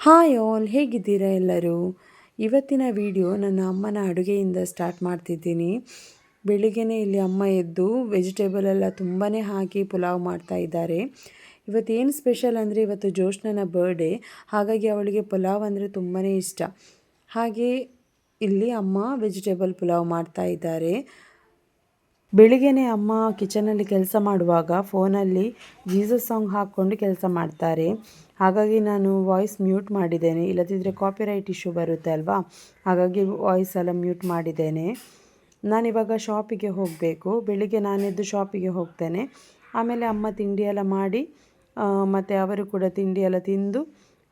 Hi all, ಹೇಗಿದ್ದೀರಾ ಎಲ್ಲರೂ? ಇವತ್ತಿನ ವಿಡಿಯೋ ನನ್ನ ಅಮ್ಮನ ಅಡುಗೆಯಿಂದ ಸ್ಟಾರ್ಟ್ ಮಾಡ್ತಿದ್ದೀನಿ. ಬೆಳಿಗ್ಗೆನೇ ಇಲ್ಲಿ ಅಮ್ಮ ಎದ್ದು ವೆಜಿಟೇಬಲ್ ಎಲ್ಲ ತುಂಬಾ ಹಾಕಿ ಪುಲಾವ್ ಮಾಡ್ತಾ ಇದ್ದಾರೆ. ಇವತ್ತೇನು ಸ್ಪೆಷಲ್ ಅಂದರೆ ಇವತ್ತು ಜೋಷ್ನನ ಬರ್ಡೇ, ಹಾಗಾಗಿ ಅವಳಿಗೆ ಪುಲಾವ್ ಅಂದರೆ ತುಂಬಾ ಇಷ್ಟ. ಹಾಗೆ ಇಲ್ಲಿ ಅಮ್ಮ ವೆಜಿಟೇಬಲ್ ಪುಲಾವ್ ಮಾಡ್ತಾ ಇದ್ದಾರೆ. ಬೆಳಿಗ್ಗೆನೇ ಅಮ್ಮ ಕಿಚನಲ್ಲಿ ಕೆಲಸ ಮಾಡುವಾಗ ಫೋನಲ್ಲಿ ಜೀಸಸ್ ಸಾಂಗ್ ಹಾಕ್ಕೊಂಡು ಕೆಲಸ ಮಾಡ್ತಾರೆ. ಹಾಗಾಗಿ ನಾನು ವಾಯ್ಸ್ ಮ್ಯೂಟ್ ಮಾಡಿದ್ದೇನೆ, ಇಲ್ಲದಿದ್ದರೆ ಕಾಪಿರೈಟ್ ಇಶ್ಯೂ ಬರುತ್ತೆ ಅಲ್ವಾ, ಹಾಗಾಗಿ ವಾಯ್ಸ್ ಎಲ್ಲ ಮ್ಯೂಟ್ ಮಾಡಿದ್ದೇನೆ. ನಾನಿವಾಗ ಶಾಪಿಗೆ ಹೋಗಬೇಕು. ಬೆಳಿಗ್ಗೆ ನಾನೆದ್ದು ಶಾಪಿಗೆ ಹೋಗ್ತೇನೆ. ಆಮೇಲೆ ಅಮ್ಮ ತಿಂಡಿ ಎಲ್ಲ ಮಾಡಿ ಮತ್ತು ಅವರು ಕೂಡ ತಿಂಡಿ ಎಲ್ಲ ತಿಂದು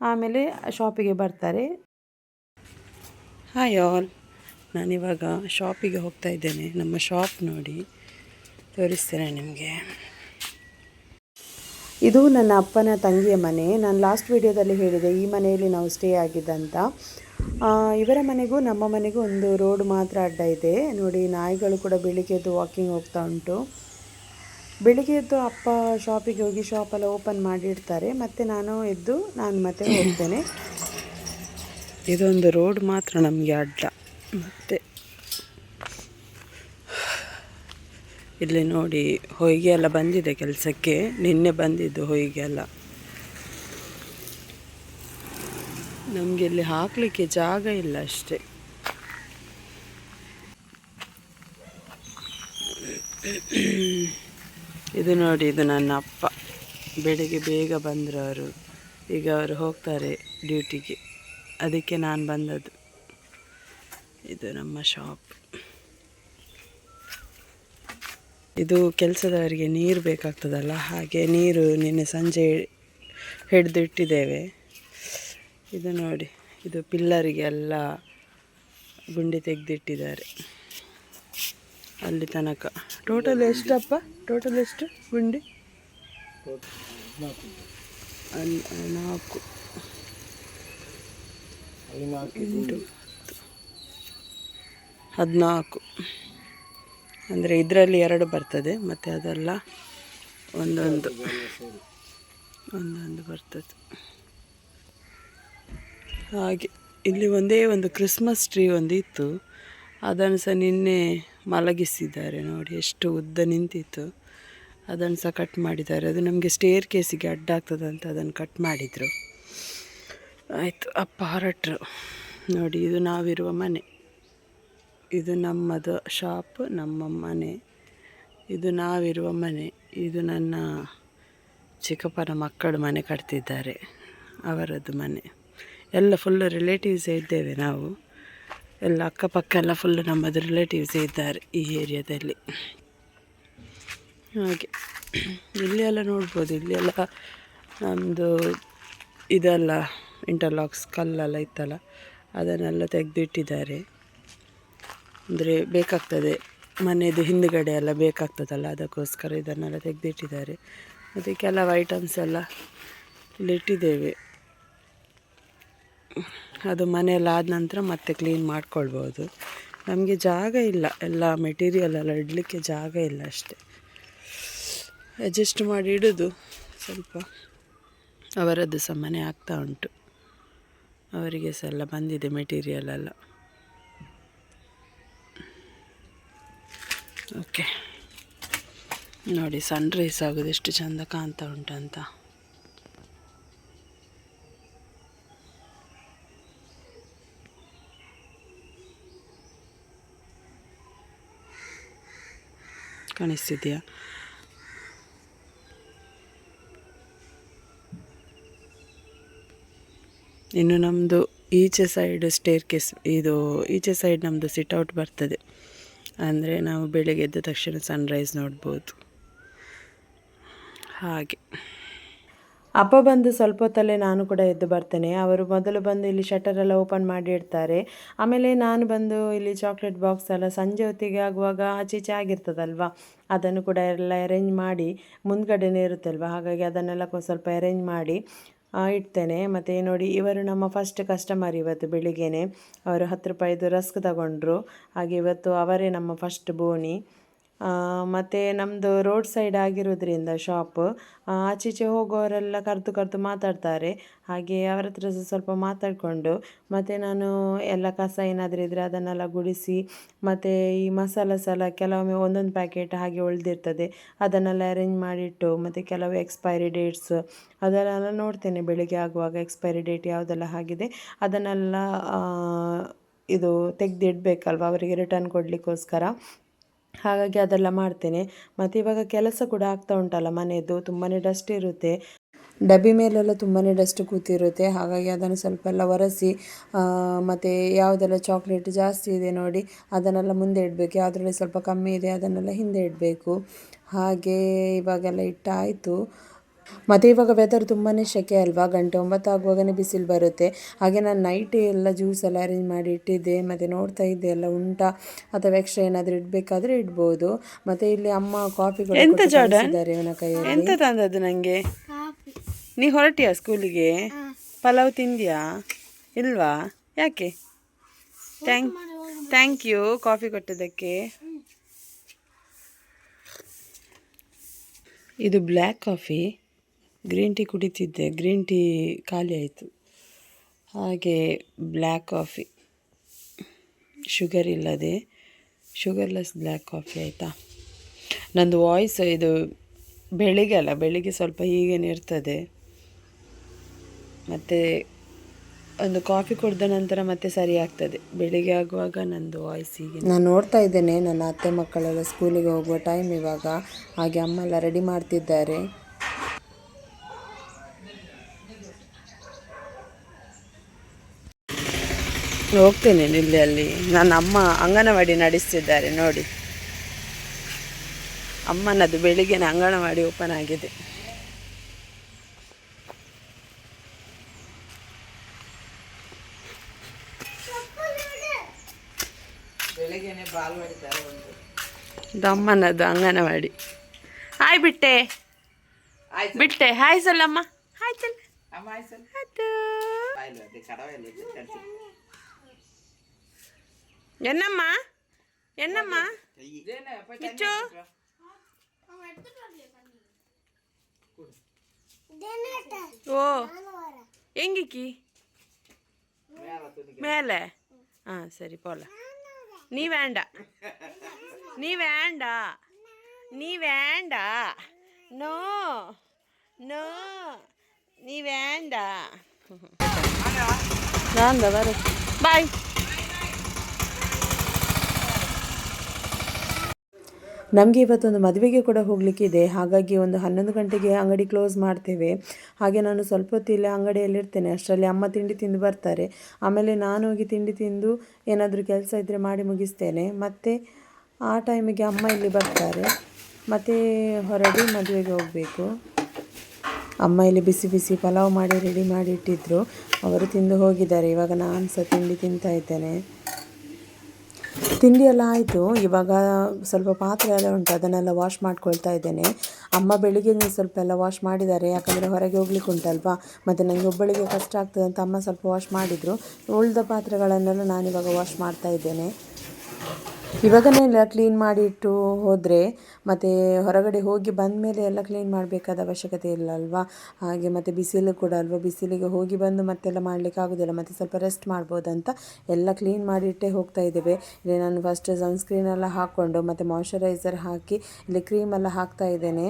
ಆಮೇಲೆ ಶಾಪಿಗೆ ಬರ್ತಾರೆ. ಹಾಯ್ ಆಲ್, ನಾನಿವಾಗ ಶಾಪಿಗೆ ಹೋಗ್ತಾ ಇದ್ದೇನೆ. ನಮ್ಮ ಶಾಪ್ ನೋಡಿ ತೋರಿಸ್ತೇನೆ ನಿಮಗೆ. ಇದು ನನ್ನ ಅಪ್ಪನ ತಂಗಿಯ ಮನೆ. ನಾನು ಲಾಸ್ಟ್ ವಿಡಿಯೋದಲ್ಲಿ ಹೇಳಿದೆ ಈ ಮನೆಯಲ್ಲಿ ನಾವು ಸ್ಟೇ ಆಗಿದ್ದಂತ. ಇವರ ಮನೆಗೂ ನಮ್ಮ ಮನೆಗೂ ಒಂದು ರೋಡ್ ಮಾತ್ರ ಅಡ್ಡ ಇದೆ ನೋಡಿ. ನಾಯಿಗಳು ಕೂಡ ಬೆಳಿಗ್ಗೆ ಎದ್ದು ವಾಕಿಂಗ್ ಹೋಗ್ತಾ ಉಂಟು. ಬೆಳಿಗ್ಗೆ ಎದ್ದು ಅಪ್ಪ ಶಾಪಿಗೆ ಹೋಗಿ ಶಾಪೆಲ್ಲ ಓಪನ್ ಮಾಡಿಡ್ತಾರೆ, ಮತ್ತು ನಾನು ಮತ್ತೆ ಹೋಗ್ತೇನೆ. ಇದೊಂದು ರೋಡ್ ಮಾತ್ರ ನಮಗೆ ಅಡ್ಡ. ಮತ್ತು ಇಲ್ಲಿ ನೋಡಿ ಹೊಯ್ಗೆ ಎಲ್ಲ ಬಂದಿದೆ ಕೆಲಸಕ್ಕೆ, ನಿನ್ನೆ ಬಂದಿದ್ದು ಹೊಯ್ಗೆ ಎಲ್ಲ. ನಮಗೆ ಇಲ್ಲಿ ಹಾಕಲಿಕ್ಕೆ ಜಾಗ ಇಲ್ಲ ಅಷ್ಟೇ. ಇದು ನೋಡಿ, ಇದು ನನ್ನ ಅಪ್ಪ. ಬೆಳಿಗ್ಗೆ ಬೇಗ ಬಂದರು ಅವರು. ಈಗ ಅವರು ಹೋಗ್ತಾರೆ ಡ್ಯೂಟಿಗೆ, ಅದಕ್ಕೆ ನಾನು ಬಂದದ್ದು. ಇದು ನಮ್ಮ ಶಾಪ್. ಇದು ಕೆಲಸದವರಿಗೆ ನೀರು ಬೇಕಾಗ್ತದಲ್ಲ, ಹಾಗೆ ನೀರು ನಿನ್ನೆ ಸಂಜೆ ಹಿಡಿದಿಟ್ಟಿದ್ದೇವೆ. ಇದು ನೋಡಿ, ಇದು ಪಿಲ್ಲರಿಗೆ ಎಲ್ಲ ಗುಂಡಿ ತೆಗೆದಿಟ್ಟಿದ್ದಾರೆ ಅಲ್ಲಿ ತನಕ. ಟೋಟಲ್ ಎಷ್ಟಪ್ಪ? ಟೋಟಲ್ ಎಷ್ಟು ಗುಂಡಿ? 4 14 ಅಂದರೆ ಇದರಲ್ಲಿ 2 ಬರ್ತದೆ, ಮತ್ತು ಅದೆಲ್ಲ ಒಂದೊಂದು ಬರ್ತದೆ. ಹಾಗೆ ಇಲ್ಲಿ ಒಂದೇ ಒಂದು ಕ್ರಿಸ್ಮಸ್ ಟ್ರೀ ಒಂದು ಇತ್ತು, ಅದನ್ನು ಸಹ ನಿನ್ನೆ ಮಲಗಿಸಿದ್ದಾರೆ ನೋಡಿ. ಎಷ್ಟು ಉದ್ದ ನಿಂತಿತ್ತು, ಅದನ್ನು ಸಹ ಕಟ್ ಮಾಡಿದ್ದಾರೆ. ಅದು ನಮಗೆ ಸ್ಟೇರ್ ಕೇಸಿಗೆ ಅಡ್ಡ ಆಗ್ತದಂತ ಅದನ್ನು ಕಟ್ ಮಾಡಿದರು. ಆಯಿತು, ಅಪ್ಪ ಹೊರಟರು ನೋಡಿ. ಇದು ನಾವಿರುವ ಮನೆ, ಇದು ನಮ್ಮದು ಶಾಪ್, ನಮ್ಮ ಮನೆ. ಇದು ನಾವಿರುವ ಮನೆ. ಇದು ನನ್ನ ಚಿಕ್ಕಪ್ಪನ ಮಕ್ಕಳು ಮನೆ ಕಟ್ತಿದ್ದಾರೆ, ಅವರದ್ದು ಮನೆ. ಎಲ್ಲ ಫುಲ್ಲು ರಿಲೇಟಿವ್ಸೇ ಇದ್ದೇವೆ ನಾವು ಎಲ್ಲ. ಅಕ್ಕಪಕ್ಕ ಎಲ್ಲ ಫುಲ್ಲು ನಮ್ಮದು ರಿಲೇಟಿವ್ಸೇ ಇದ್ದಾರೆ ಈ ಏರಿಯಾದಲ್ಲಿ. ಹಾಗೆ ಇಲ್ಲಿ ಎಲ್ಲ ನೋಡ್ಬೋದು, ಇಲ್ಲಿ ಎಲ್ಲ ನಮ್ಮದು ಇದೆಲ್ಲ ಇಂಟರ್ಲಾಕ್ಸ್ ಕಲ್ಲೆಲ್ಲ ಇತ್ತಲ್ಲ, ಅದನ್ನೆಲ್ಲ ತೆಗೆದಿಟ್ಟಿದ್ದಾರೆ. ಅಂದರೆ ಬೇಕಾಗ್ತದೆ, ಮನೆಯದು ಹಿಂದುಗಡೆ ಎಲ್ಲ ಬೇಕಾಗ್ತದಲ್ಲ, ಅದಕ್ಕೋಸ್ಕರ ಇದನ್ನೆಲ್ಲ ತೆಗೆದಿಟ್ಟಿದ್ದಾರೆ. ಮತ್ತು ಕೆಲವು ಐಟಮ್ಸ್ ಎಲ್ಲ ಇಲ್ಲಿಟ್ಟಿದ್ದೇವೆ. ಅದು ಮನೆಯೆಲ್ಲ ಆದ ನಂತರ ಮತ್ತೆ ಕ್ಲೀನ್ ಮಾಡ್ಕೊಳ್ಬೋದು. ನಮಗೆ ಜಾಗ ಇಲ್ಲ, ಎಲ್ಲ ಮೆಟೀರಿಯಲ್ ಎಲ್ಲ ಇಡಲಿಕ್ಕೆ ಜಾಗ ಇಲ್ಲ ಅಷ್ಟೆ. ಅಡ್ಜಸ್ಟ್ ಮಾಡಿ ಇಡೋದು ಸ್ವಲ್ಪ. ಅವರದ್ದು ಸಹ ಮನೆ ಆಗ್ತಾ ಉಂಟು, ಅವರಿಗೆ ಸಹ ಎಲ್ಲ ಬಂದಿದೆ ಮೆಟೀರಿಯಲ್ ಎಲ್ಲ. ಓಕೆ ನೋಡಿ, ಸನ್ರೈಸ್ ಆಗೋದು ಎಷ್ಟು ಚೆಂದ ಕಾಣ್ತಾ ಉಂಟಂತ. ಕಾಣಿಸ್ತಿದೆಯಾ? ಇನ್ನು ನಮ್ಮದು ಈಚೆ ಸೈಡ್ ಸ್ಟೇರ್ ಕೇಸ್, ಇದು ಈಚೆ ಸೈಡ್ ನಮ್ಮದು ಸಿಟ್ಔಟ್ ಬರ್ತದೆ. ಅಂದರೆ ನಾವು ಬೆಳಗ್ಗೆ ಎದ್ದ ತಕ್ಷಣ ಸನ್ರೈಸ್ ನೋಡ್ಬೋದು. ಹಾಗೆ ಅಪ್ಪ ಬಂದು ಸ್ವಲ್ಪ ಹೊತ್ತಲ್ಲೇ ನಾನು ಕೂಡ ಎದ್ದು ಬರ್ತೇನೆ. ಅವರು ಮೊದಲು ಬಂದು ಇಲ್ಲಿ ಶಟರೆಲ್ಲ ಓಪನ್ ಮಾಡಿ ಇಡ್ತಾರೆ. ಆಮೇಲೆ ನಾನು ಬಂದು ಇಲ್ಲಿ ಚಾಕ್ಲೇಟ್ ಬಾಕ್ಸ್ ಎಲ್ಲ ಸಂಜೆ ಹೊತ್ತಿಗೆ ಆಗುವಾಗ ಆಚೀಚೆ ಆಗಿರ್ತದಲ್ವ, ಅದನ್ನು ಕೂಡ ಎಲ್ಲ ಅರೇಂಜ್ ಮಾಡಿ, ಮುಂದ್ಗಡೆನೇ ಇರುತ್ತಲ್ವ, ಹಾಗಾಗಿ ಅದನ್ನೆಲ್ಲ ಸ್ವಲ್ಪ ಅರೇಂಜ್ ಮಾಡಿ ಇಡ್ತೇನೆ. ಮತ್ತು ನೋಡಿ, ಇವರು ನಮ್ಮ ಫಸ್ಟ್ ಕಸ್ಟಮರ್ ಇವತ್ತು ಬೆಳಿಗ್ಗೆನೆ. ಅವರು 10 ರೂಪಾಯಿದು ರಸ್ಕ್ ತಗೊಂಡ್ರು. ಹಾಗೆ ಇವತ್ತು ಅವರೇ ನಮ್ಮ ಫಸ್ಟ್ ಬೋನಿ. ಮತ್ತು ನಮ್ಮದು ರೋಡ್ ಸೈಡ್ ಆಗಿರೋದ್ರಿಂದ ಶಾಪ್ ಆಚೀಚೆ ಹೋಗೋರೆಲ್ಲ ಕರೆದು ಮಾತಾಡ್ತಾರೆ. ಹಾಗೆ ಅವರ ಹತ್ರ ಸ್ವಲ್ಪ ಮಾತಾಡಿಕೊಂಡು ಮತ್ತು ನಾನು ಎಲ್ಲ ಕಸ ಏನಾದರೂ ಇದ್ದರೆ ಅದನ್ನೆಲ್ಲ ಗುಡಿಸಿ, ಮತ್ತು ಈ ಮಸಾಲಾಸ್ ಎಲ್ಲ ಕೆಲವೊಮ್ಮೆ ಒಂದೊಂದು ಪ್ಯಾಕೆಟ್ ಹಾಗೆ ಉಳಿದಿರ್ತದೆ, ಅದನ್ನೆಲ್ಲ ಅರೇಂಜ್ ಮಾಡಿಟ್ಟು, ಮತ್ತು ಕೆಲವು ಎಕ್ಸ್ಪೈರಿ ಡೇಟ್ಸ್ ಅದನ್ನೆಲ್ಲ ನೋಡ್ತೇನೆ ಬೆಳಿಗ್ಗೆ ಆಗುವಾಗ. ಎಕ್ಸ್ಪೈರಿ ಡೇಟ್ ಯಾವುದೆಲ್ಲ ಆಗಿದೆ ಅದನ್ನೆಲ್ಲ ಇದು ತೆಗೆದಿಡ್ಬೇಕಲ್ವ ಅವರಿಗೆ ರಿಟರ್ನ್ ಕೊಡಲಿಕ್ಕೋಸ್ಕರ. ಹಾಗಾಗಿ ಅದೆಲ್ಲ ಮಾಡ್ತೇನೆ. ಮತ್ತು ಇವಾಗ ಕೆಲಸ ಕೂಡ ಆಗ್ತಾ ಉಂಟಲ್ಲ ಮನೆಯದು, ತುಂಬಾ ಡಸ್ಟ್ ಇರುತ್ತೆ, ಡಬ್ಬಿ ಮೇಲೆಲ್ಲ ತುಂಬಾ ಡಸ್ಟ್ ಕೂತಿರುತ್ತೆ. ಹಾಗಾಗಿ ಅದನ್ನು ಸ್ವಲ್ಪ ಎಲ್ಲ ಒರೆಸಿ, ಮತ್ತು ಯಾವುದೆಲ್ಲ ಚಾಕ್ಲೇಟ್ ಜಾಸ್ತಿ ಇದೆ ನೋಡಿ ಅದನ್ನೆಲ್ಲ ಮುಂದೆ ಇಡಬೇಕು, ಯಾವುದ್ರಲ್ಲಿ ಸ್ವಲ್ಪ ಕಮ್ಮಿ ಇದೆ ಅದನ್ನೆಲ್ಲ ಹಿಂದೆ ಇಡಬೇಕು. ಹಾಗೆ ಇವಾಗೆಲ್ಲ ಇಟ್ಟಾಯಿತು. ಮತ್ತು ಇವಾಗ ವೆದರ್ ತುಂಬಾ ಸೆಕೆ ಅಲ್ವಾ, 9 ಆಗುವಾಗನೇ ಬಿಸಿಲು ಬರುತ್ತೆ. ಹಾಗೆ ನಾನು ನೈಟೇ ಎಲ್ಲ ಜ್ಯೂಸ್ ಎಲ್ಲ ಅರೇಂಜ್ ಮಾಡಿ ಇಟ್ಟಿದ್ದೆ. ಮತ್ತು ನೋಡ್ತಾ ಇದ್ದೆ ಎಲ್ಲ ಉಂಟಾ ಅಥವಾ ಎಕ್ಸ್ಟ್ರಾ ಏನಾದರೂ ಇಡಬೇಕಾದ್ರೆ ಇಡ್ಬೋದು. ಮತ್ತು ಇಲ್ಲಿ ಅಮ್ಮ ಕಾಫಿ ಕೊಡಿಸಿದ್ದಾರೆ ಇವನ ಕೈಯಲ್ಲಿ. ಎಂತ ತಂದದ್ದು ನನಗೆ? ನೀ ಹೊರಟಿಯಾ ಸ್ಕೂಲಿಗೆ? ಪಲಾವ್ ತಿಂದ್ಯಾ ಇಲ್ವಾ? ಯಾಕೆ? ಥ್ಯಾಂಕ್ ಯು ಕಾಫಿ ಕೊಟ್ಟದಕ್ಕೆ. ಇದು ಬ್ಲ್ಯಾಕ್ ಕಾಫಿ, ಗ್ರೀನ್ ಟೀ ಕುಡಿತಿದ್ದೆ, ಗ್ರೀನ್ ಟೀ ಖಾಲಿ ಆಯಿತು. ಹಾಗೆ ಬ್ಲ್ಯಾಕ್ ಕಾಫಿ, ಶುಗರ್ ಇಲ್ಲದೆ ಶುಗರ್ಲೆಸ್ ಬ್ಲ್ಯಾಕ್ ಕಾಫಿ ಆಯಿತಾ. ನಂದು ವಾಯ್ಸ್ ಇದು ಬೆಳಿಗ್ಗೆ ಸ್ವಲ್ಪ ಹೀಗೇನೆ ಇರ್ತದೆ. ಮತ್ತು ಒಂದು ಕಾಫಿ ಕುಡಿದ ನಂತರ ಮತ್ತೆ ಸರಿ ಆಗ್ತದೆ. ಬೆಳಿಗ್ಗೆ ಆಗುವಾಗ ನಂದು ವಾಯ್ಸ್ ಹೀಗೆ. ನಾನು ನೋಡ್ತಾ ಇದ್ದೇನೆ ನನ್ನ ಅತ್ತೆ ಮಕ್ಕಳೆಲ್ಲ ಸ್ಕೂಲಿಗೆ ಹೋಗುವ ಟೈಮ್ ಇವಾಗ. ಹಾಗೆ ಅಮ್ಮ ಎಲ್ಲ ರೆಡಿ ಮಾಡ್ತಿದ್ದಾರೆ. ಹೋಗ್ತೇನೆ ಅಲ್ಲಿ ನನ್ನ ಅಮ್ಮ ಅಂಗನವಾಡಿ ನಡೆಸ್ತಿದ್ದಾರೆ ನೋಡಿ. ಅಮ್ಮನದು ಬೆಳಿಗ್ಗೆನೇ ಅಂಗನವಾಡಿ ಓಪನ್ ಆಗಿದೆ. ಇದು ಅಮ್ಮನದು ಅಂಗನವಾಡಿ. ಹಾಯ್ ಬಿಟ್ಟೆ ಹಾಯ್ ಸಲ್ಲಮ್ಮ. ಆಯ್ತಲ್ಲ ಎನ್ನಮ್ಮ ಕಿಚ್ಚು ಓ ಹೆಂಗಿಕ್ಕಿ ಮೇಲೆ. ಹಾಂ ಸರಿ ಪೋಲ. ನೀ വേണ്ട ನೋ ನೀ വേണ്ട. ಬಾಯ್. ನಮಗೆ ಇವತ್ತೊಂದು ಮದುವೆಗೆ ಕೂಡ ಹೋಗಲಿಕ್ಕಿದೆ. ಹಾಗಾಗಿ ಒಂದು 11 ಗಂಟೆಗೆ ಅಂಗಡಿ ಕ್ಲೋಸ್ ಮಾಡ್ತೇವೆ. ಹಾಗೆ ನಾನು ಸ್ವಲ್ಪ ಹೊತ್ತು ಇಲ್ಲಿ ಅಂಗಡಿಯಲ್ಲಿರ್ತೇನೆ. ಅಷ್ಟರಲ್ಲಿ ಅಮ್ಮ ತಿಂಡಿ ತಿಂದು ಬರ್ತಾರೆ. ಆಮೇಲೆ ನಾನು ಹೋಗಿ ತಿಂಡಿ ತಿಂದು ಏನಾದರೂ ಕೆಲಸ ಇದ್ದರೆ ಮಾಡಿ ಮುಗಿಸ್ತೇನೆ. ಮತ್ತು ಆ ಟೈಮಿಗೆ ಅಮ್ಮ ಇಲ್ಲಿ ಬರ್ತಾರೆ. ಮತ್ತು ಹೊರಡಿ ಮದುವೆಗೆ ಹೋಗಬೇಕು. ಅಮ್ಮ ಇಲ್ಲಿ ಬಿಸಿ ಬಿಸಿ ಪಲಾವ್ ಮಾಡಿ ರೆಡಿ ಮಾಡಿ ಇಟ್ಟಿದ್ರು, ಅವರು ತಿಂದು ಹೋಗಿದ್ದಾರೆ. ಇವಾಗ ನಾನು ಸಹ ತಿಂಡಿ ತಿಂತಾ ಇದ್ದೇನೆ. ತಿಂಡಿ ಎಲ್ಲ ಆಯಿತು. ಇವಾಗ ಸ್ವಲ್ಪ ಪಾತ್ರೆ ಎಲ್ಲ ಉಂಟು, ಅದನ್ನೆಲ್ಲ ವಾಶ್ ಮಾಡ್ಕೊಳ್ತಾ ಇದ್ದೇನೆ. ಅಮ್ಮ ಬೆಳಿಗ್ಗೆ ಸ್ವಲ್ಪ ಎಲ್ಲ ವಾಶ್ ಮಾಡಿದ್ದಾರೆ, ಯಾಕಂದರೆ ಹೊರಗೆ ಹೋಗ್ಲಿಕ್ಕೆ ಉಂಟಲ್ವಾ, ಮತ್ತು ನನಗೆ ಒಬ್ಬಳಿಗೆ ಕಷ್ಟ ಆಗ್ತದೆ ಅಂತ ಅಮ್ಮ ಸ್ವಲ್ಪ ವಾಶ್ ಮಾಡಿದರು. ಉಳಿದ ಪಾತ್ರೆಗಳನ್ನೆಲ್ಲ ನಾನಿವಾಗ ವಾಶ್ ಮಾಡ್ತಾ ಇದ್ದೇನೆ. ಇವಾಗನೇ ಎಲ್ಲ ಕ್ಲೀನ್ ಮಾಡಿಟ್ಟು ಹೋದರೆ ಮತ್ತು ಹೊರಗಡೆ ಹೋಗಿ ಬಂದ ಮೇಲೆ ಎಲ್ಲ ಕ್ಲೀನ್ ಮಾಡಬೇಕಾದ ಅವಶ್ಯಕತೆ ಇಲ್ಲ ಅಲ್ವಾ. ಹಾಗೆ ಮತ್ತು ಬಿಸಿಲು ಕೂಡ ಅಲ್ವಾ, ಬಿಸಿಲಿಗೆ ಹೋಗಿ ಬಂದು ಮತ್ತೆಲ್ಲ ಮಾಡಲಿಕ್ಕೆ ಆಗೋದಿಲ್ಲ, ಮತ್ತು ಸ್ವಲ್ಪ ರೆಸ್ಟ್ ಮಾಡ್ಬೋದಂತ ಎಲ್ಲ ಕ್ಲೀನ್ ಮಾಡಿಟ್ಟೇ ಹೋಗ್ತಾ ಇದ್ದೇವೆ. ಇಲ್ಲಿ ನಾನು ಫಸ್ಟ್ ಸನ್ಸ್ಕ್ರೀನ್ ಎಲ್ಲ ಹಾಕ್ಕೊಂಡು ಮತ್ತು ಮಾಯ್ಶ್ಚರೈಸರ್ ಹಾಕಿ ಇಲ್ಲಿ ಕ್ರೀಮೆಲ್ಲ ಹಾಕ್ತಾ ಇದ್ದೇನೆ.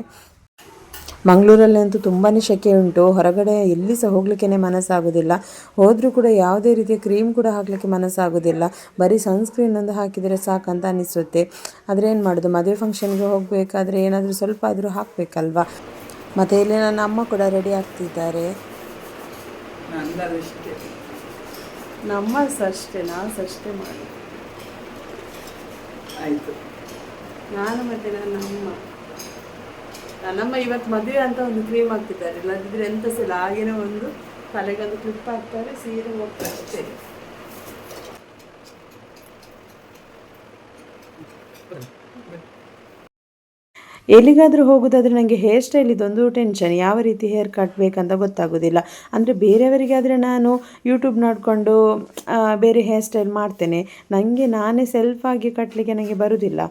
ಮಂಗಳೂರಲ್ಲಂತೂ ತುಂಬಾ ಸೆಕೆ ಉಂಟು, ಹೊರಗಡೆ ಎಲ್ಲಿ ಸಹ ಹೋಗಲಿಕ್ಕೆ ಮನಸ್ಸಾಗೋದಿಲ್ಲ. ಹೋದರೂ ಕೂಡ ಯಾವುದೇ ರೀತಿಯ ಕ್ರೀಮ್ ಕೂಡ ಹಾಕಲಿಕ್ಕೆ ಮನಸ್ಸಾಗೋದಿಲ್ಲ. ಬರೀ ಸನ್ಸ್ಕ್ರೀನ್ ಒಂದು ಹಾಕಿದರೆ ಸಾಕಂತ ಅನಿಸುತ್ತೆ. ಆದರೆ ಏನು ಮಾಡೋದು, ಮದುವೆ ಫಂಕ್ಷನ್ಗೆ ಹೋಗಬೇಕಾದ್ರೆ ಏನಾದರೂ ಸ್ವಲ್ಪ ಆದರೂ ಹಾಕಬೇಕಲ್ವಾ. ಮತ್ತು ಇಲ್ಲಿ ನನ್ನ ಅಮ್ಮ ಕೂಡ ರೆಡಿ ಆಗ್ತಿದ್ದಾರೆ. ನಮ್ಮ ಅಷ್ಟೇ, ನಾವು ಅಷ್ಟೇ ಮಾಡಿ ಆಯಿತು. ನಾನು ಮತ್ತು ನನ್ನಮ್ಮ ಇವತ್ತು ಮದುವೆ ಅಂತ ಒಂದು ಕ್ರೀಮ್ ಹಾಕ್ತಿದ್ದಾರೆ, ಇಲ್ಲದಿದ್ದರೆ ಎಂತ ಸಲ ಹಾಗೇನೋ ಒಂದು ತಲೆಗೊಂದು ಕ್ಲಿಪ್ ಹಾಕ್ತಾರೆ, ಸೀರೆ ಹೋಗ್ತಾರೆ ಅಷ್ಟೇ. ಎಲ್ಲಿಗಾದರೂ ಹೋಗೋದಾದರೆ ನನಗೆ ಹೇರ್ ಸ್ಟೈಲ್ ಇದೊಂದು ಟೆನ್ಷನ್, ಯಾವ ರೀತಿ ಹೇರ್ ಕಟ್ಟಬೇಕಂತ ಗೊತ್ತಾಗೋದಿಲ್ಲ. ಅಂದರೆ ಬೇರೆಯವರಿಗೆ ಆದರೆ ನಾನು ಯೂಟ್ಯೂಬ್ ನೋಡಿಕೊಂಡು ಬೇರೆ ಹೇರ್ ಸ್ಟೈಲ್ ಮಾಡ್ತೇನೆ. ನನಗೆ ನಾನೇ ಸೆಲ್ಫಾಗಿ ಕಟ್ಟಲಿಕ್ಕೆ ನನಗೆ ಬರೋದಿಲ್ಲ.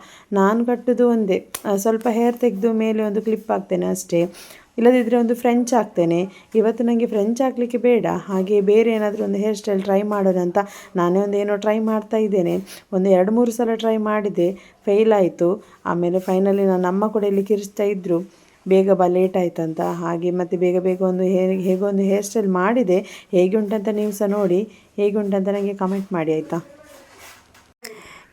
ನಾನು ಕಟ್ಟೋದು ಒಂದೇ, ಸ್ವಲ್ಪ ಹೇರ್ ತೆಗೆದು ಮೇಲೆ ಒಂದು ಕ್ಲಿಪ್ ಹಾಕ್ತೇನೆ ಅಷ್ಟೇ, ಇಲ್ಲದಿದ್ದರೆ ಒಂದು ಫ್ರೆಂಚ್ ಹಾಕ್ತೇನೆ. ಇವತ್ತು ನನಗೆ ಫ್ರೆಂಚ್ ಹಾಕಲಿಕ್ಕೆ ಬೇಡ, ಹಾಗೆ ಬೇರೆ ಏನಾದರೂ ಒಂದು ಹೇರ್ ಸ್ಟೈಲ್ ಟ್ರೈ ಮಾಡೋಣ ಅಂತ ನಾನೇ ಒಂದು ಏನೋ ಟ್ರೈ ಮಾಡ್ತಾ ಇದ್ದೇನೆ. ಒಂದು 2-3 ಸಲ ಟ್ರೈ ಮಾಡಿದೆ, ಫೇಲ್ ಆಯಿತು. ಆಮೇಲೆ ಫೈನಲಿ ನನ್ನ ಅಮ್ಮ ಕೂಡ ಇಲ್ಲಿ ಕಿರಿಸ್ತಾ ಇದ್ದರು, ಬೇಗ ಬಾ ಲೇಟ್ ಆಯಿತು ಅಂತ. ಹಾಗೆ ಮತ್ತು ಬೇಗ ಬೇಗ ಒಂದು ಹೇಗೋ ಒಂದು ಹೇರ್ ಸ್ಟೈಲ್ ಮಾಡಿದೆ. ಹೇಗೆ ಉಂಟಂತ ನೀವು ಸಹ ನೋಡಿ, ಹೇಗೆ ಉಂಟಂತ ನನಗೆ ಕಮೆಂಟ್ ಮಾಡಿ ಆಯಿತಾ.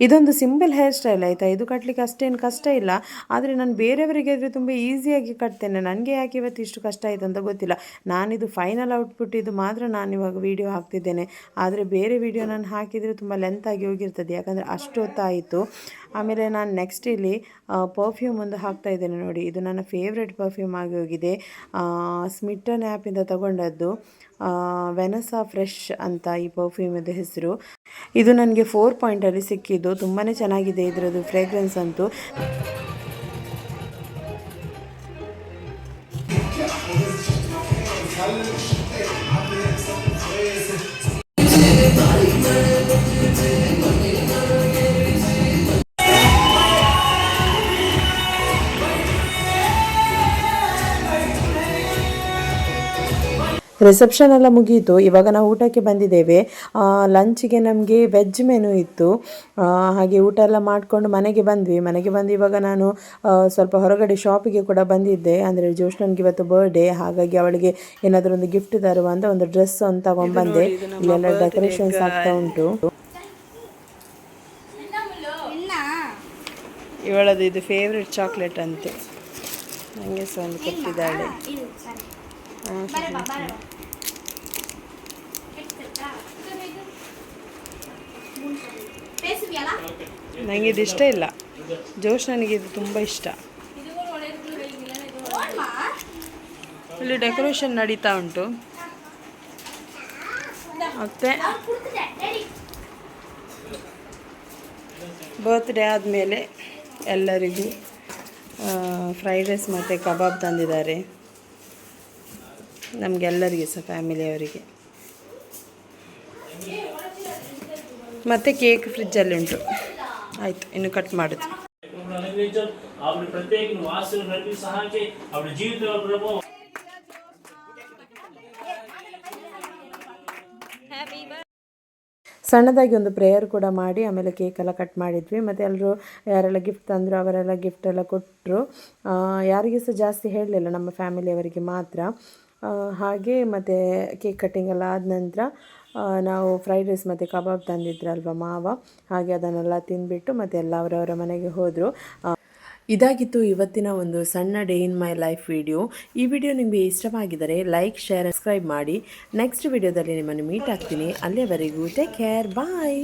ಇದೊಂದು ಸಿಂಪಲ್ ಹೇರ್ ಸ್ಟೈಲ್ ಆಯಿತಾ, ಇದು ಕಟ್ಟಲಿಕ್ಕೆ ಅಷ್ಟೇನು ಕಷ್ಟ ಇಲ್ಲ. ಆದರೆ ನಾನು ಬೇರೆಯವರಿಗೆ ಆದರೆ ತುಂಬ ಈಸಿಯಾಗಿ ಕಟ್ತೇನೆ. ನನಗೆ ಯಾಕೆ ಇವತ್ತು ಇಷ್ಟು ಕಷ್ಟ ಆಯಿತು ಅಂತ ಗೊತ್ತಿಲ್ಲ. ನಾನಿದು ಫೈನಲ್ ಔಟ್ಪುಟ್ ಇದು ಮಾತ್ರ ನಾನಿವಾಗ ವೀಡಿಯೋ ಹಾಕ್ತಿದ್ದೇನೆ. ಆದರೆ ಬೇರೆ ವೀಡಿಯೋ ನಾನು ಹಾಕಿದರೆ ತುಂಬ ಲೆಂತಾಗಿ ಹೋಗಿರ್ತದೆ, ಯಾಕಂದರೆ ಅಷ್ಟು ಹೊತ್ತಾಯಿತು. ಆಮೇಲೆ ನಾನು ನೆಕ್ಸ್ಟ್ ಇಲ್ಲಿ ಪರ್ಫ್ಯೂಮ್ ಒಂದು ಹಾಕ್ತಾ ಇದ್ದೇನೆ ನೋಡಿ. ಇದು ನನ್ನ ಫೇವ್ರೆಟ್ ಪರ್ಫ್ಯೂಮ್ ಆಗಿ ಹೋಗಿದೆ. ಸ್ಮಿಟನ್ ಆ್ಯಪಿಂದ ತಗೊಂಡದ್ದು, ವೆನಸಾ ಫ್ರೆಶ್ ಅಂತ ಈ ಪರ್ಫ್ಯೂಮದ ಹೆಸರು. ಇದು ನನಗೆ 4 ಪಾಯಿಂಟಲ್ಲಿ ಸಿಕ್ಕಿದ್ದು. ತುಂಬಾ ಚೆನ್ನಾಗಿದೆ ಇದರದ್ದು ಫ್ರೇಗ್ರೆನ್ಸ್ ಅಂತೂ. ರಿಸೆಪ್ಷನ್ ಎಲ್ಲ ಮುಗಿಯಿತು. ಇವಾಗ ನಾವು ಊಟಕ್ಕೆ ಬಂದಿದ್ದೇವೆ. ಲಂಚಿಗೆ ನಮಗೆ ವೆಜ್ ಮೆನು ಇತ್ತು. ಹಾಗೆ ಊಟ ಎಲ್ಲ ಮಾಡಿಕೊಂಡು ಮನೆಗೆ ಬಂದ್ವಿ. ಮನೆಗೆ ಬಂದು ಇವಾಗ ನಾನು ಸ್ವಲ್ಪ ಹೊರಗಡೆ ಶಾಪಿಗೆ ಕೂಡ ಬಂದಿದ್ದೆ. ಅಂದರೆ ಜೋಷ್ನನ್ಗೆ ಇವತ್ತು ಬರ್ಡೇ, ಹಾಗಾಗಿ ಅವಳಿಗೆ ಏನಾದರೂ ಒಂದು ಗಿಫ್ಟ್ ತರುವ ಅಂತ ಒಂದು ಡ್ರೆಸ್ ಒಂದು ತಗೊಂಡ್ಬಂದೆ. ಇಲ್ಲೆಲ್ಲ ಡೆಕೋರೇಷನ್ಸ್ ಆಗ್ತಾ ಉಂಟು. ಇವಳದು ಇದು ಫೇವ್ರೆಟ್ ಚಾಕ್ಲೇಟ್ ಅಂತೆ, ನನಗೆ ಸಹ ಒಂದು ಕೊಟ್ಟಿದ್ದಾಳೆ. ನನಗೆ ಇದು ಇಷ್ಟ ಇಲ್ಲ, ಜೋಶ್ ನನಗೆ ಇದು ತುಂಬ ಇಷ್ಟ. ಇಲ್ಲಿ ಡೆಕೋರೇಷನ್ ನಡೀತಾ ಉಂಟು. ಮತ್ತು ಬರ್ತ್ಡೇ ಆದಮೇಲೆ ಎಲ್ಲರಿಗೂ ಫ್ರೈಡ್ ರೈಸ್ ಮತ್ತು ಕಬಾಬ್ ತಂದಿದ್ದಾರೆ, ನಮಗೆಲ್ಲರಿಗೆ ಸಹ ಫ್ಯಾಮಿಲಿಯವರಿಗೆ. ಮತ್ತು ಕೇಕ್ ಫ್ರಿಜ್ಜಲ್ಲಿ ಉಂಟು. ಆಯಿತು, ಇನ್ನು ಕಟ್ ಮಾಡೋದು. ಸಣ್ಣದಾಗಿ ಒಂದು ಪ್ರೇಯರ್ ಕೂಡ ಮಾಡಿ ಆಮೇಲೆ ಕೇಕೆಲ್ಲ ಕಟ್ ಮಾಡಿದ್ವಿ. ಮತ್ತು ಎಲ್ಲರೂ ಯಾರೆಲ್ಲ ಗಿಫ್ಟ್ ತಂದರು ಅವರೆಲ್ಲ ಗಿಫ್ಟ್ ಎಲ್ಲ ಕೊಟ್ಟರು. ಯಾರಿಗೂ ಸಹ ಜಾಸ್ತಿ ಹೇಳಲಿಲ್ಲ, ನಮ್ಮ ಫ್ಯಾಮಿಲಿಯವರಿಗೆ ಮಾತ್ರ. ಹಾಗೆ ಮತ್ತು ಕೇಕ್ ಕಟ್ಟಿಂಗ್ ಎಲ್ಲ ಆದ ನಂತರ ನಾವು ಫ್ರೈಡ್ ರೈಸ್ ಮತ್ತು ಕಬಾಬ್ ತಂದಿದ್ರಲ್ವ ಮಾವ, ಹಾಗೆ ಅದನ್ನೆಲ್ಲ ತಿಂದುಬಿಟ್ಟು ಮತ್ತು ಎಲ್ಲ ಅವರವರ ಮನೆಗೆ ಹೋದರು. ಇದಾಗಿತ್ತು ಇವತ್ತಿನ ಒಂದು ಸಣ್ಣ day in my life video. ಈ ವಿಡಿಯೋ ನಿಮಗೆ ಇಷ್ಟವಾಗಿದ್ದರೆ ಲೈಕ್, ಶೇರ್, ಸಬ್ಸ್ಕ್ರೈಬ್ ಮಾಡಿ. ನೆಕ್ಸ್ಟ್ ವಿಡಿಯೋದಲ್ಲಿ ನಿಮ್ಮನ್ನು ಮೀಟ್ ಆಗ್ತೀನಿ. ಅಲ್ಲಿಯವರೆಗೂ ಟೇಕ್ ಕೇರ್, ಬಾಯ್.